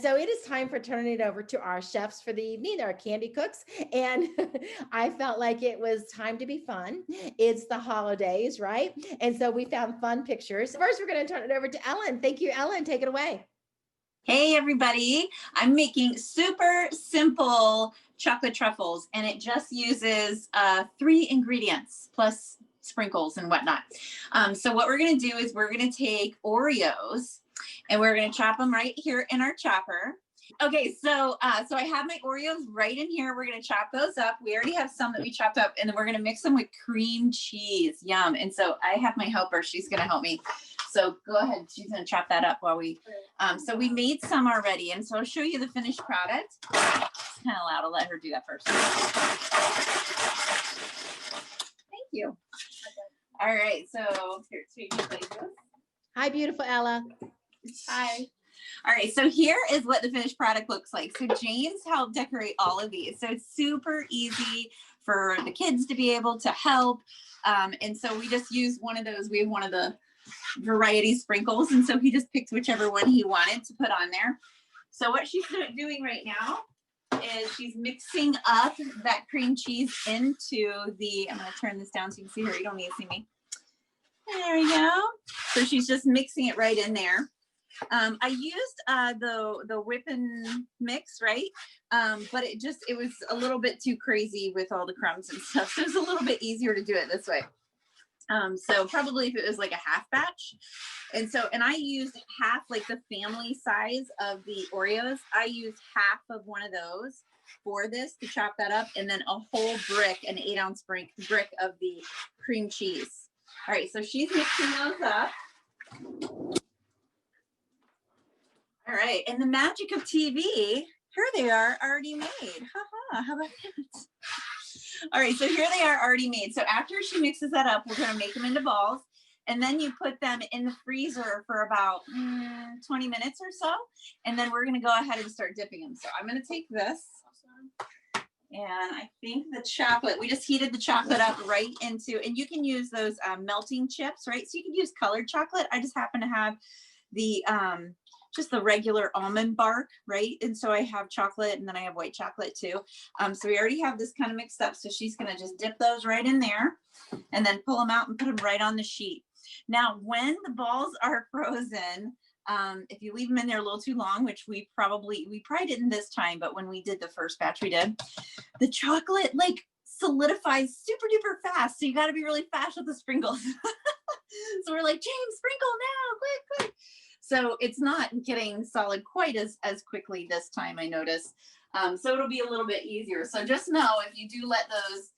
So it is time for turning it over to our chefs for the evening, our candy cooks. And I felt like it was time to be fun. It's the holidays, right? And so we found fun pictures. First, we're going to turn it over to Ellen. Thank you, Ellen. Take it away. Hey everybody, I'm making super simple chocolate truffles and it just uses 3 ingredients plus sprinkles and whatnot. So what we're gonna do is we're gonna take Oreos and we're gonna chop them right here in our chopper. Okay, so I have my Oreos right in here. We're gonna chop those up. We already have some that we chopped up, and then we're gonna mix them with cream cheese. Yum! And so I have my helper. She's gonna help me. So go ahead. She's gonna chop that up while we. So we made some already, and so I'll show you the finished product. It's kind of loud. I'll let her do that first. Thank you. All right. So here, take your places. Hi, beautiful Ella. Hi. All right, so here is what the finished product looks like. So James helped decorate all of these. So it's super easy for the kids to be able to help. And so we just used one of those. We have one of the variety sprinkles. And so he just picked whichever one he wanted to put on there. So what she's doing right now is she's mixing up that cream cheese into the, I'm going to turn this down so you can see her. You don't need to see me. There we go. So she's just mixing it right in there. I used the whip and mix, right? But it was a little bit too crazy with all the crumbs and stuff. So it was a little bit easier to do it this way. So probably if it was like a half batch. And I used half, like the family size of the Oreos. I used half of one of those for this to chop that up. And then a whole brick, an 8-ounce brick of the cream cheese. All right, so she's mixing those up. All right, and the magic of TV, here they are already made. Haha, how about that? All right, so here they are already made. So after she mixes that up, we're gonna make them into balls, and then you put them in the freezer for about 20 minutes or so, and then we're gonna go ahead and start dipping them. So I'm gonna take this, and I think the chocolate, we just heated the chocolate up right into, and you can use those melting chips, right? So you can use colored chocolate. I just happen to have the just the regular almond bark, right? And so I have chocolate and then I have white chocolate too. So we already have this kind of mixed up. So she's gonna just dip those right in there and then pull them out and put them right on the sheet. Now, when the balls are frozen, if you leave them in there a little too long, which we probably didn't this time, but when we did the first batch we did, the chocolate like solidifies super duper fast. So you gotta be really fast with the sprinkles. So we're like, James, sprinkle now, quick, quick. So it's not getting solid quite as quickly this time, I noticed. So it'll be a little bit easier. So just know if you do let those,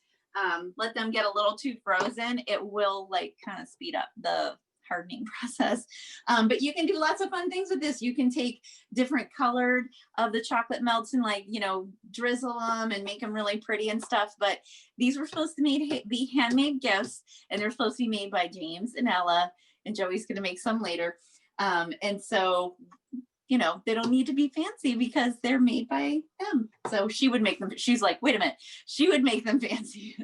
let them get a little too frozen, it will like kind of speed up the hardening process. But you can do lots of fun things with this. You can take different colored of the chocolate melts and like, you know, drizzle them and make them really pretty and stuff. But these were supposed to be handmade gifts, and they're supposed to be made by James and Ella, and Joey's going to make some later. And so, you know, they don't need to be fancy because they're made by them. So she would make them. She's like, wait a minute, she would make them fancy,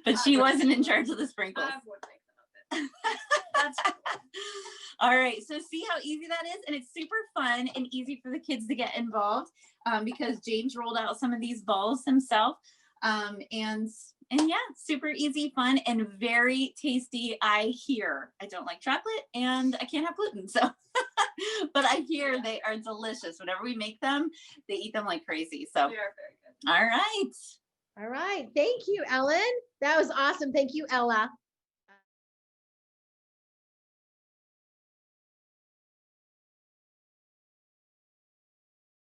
but she wasn't in charge of the sprinkles. I would make them a bit. That's all right. So see how easy that is? And it's super fun and easy for the kids to get involved because James rolled out some of these balls himself. And yeah, super easy, fun, and very tasty. I don't like chocolate and I can't have gluten. So, but I hear they are delicious. Whenever we make them, they eat them like crazy. So, they are very good. All right. All right. Thank you, Ellen. That was awesome. Thank you, Ella.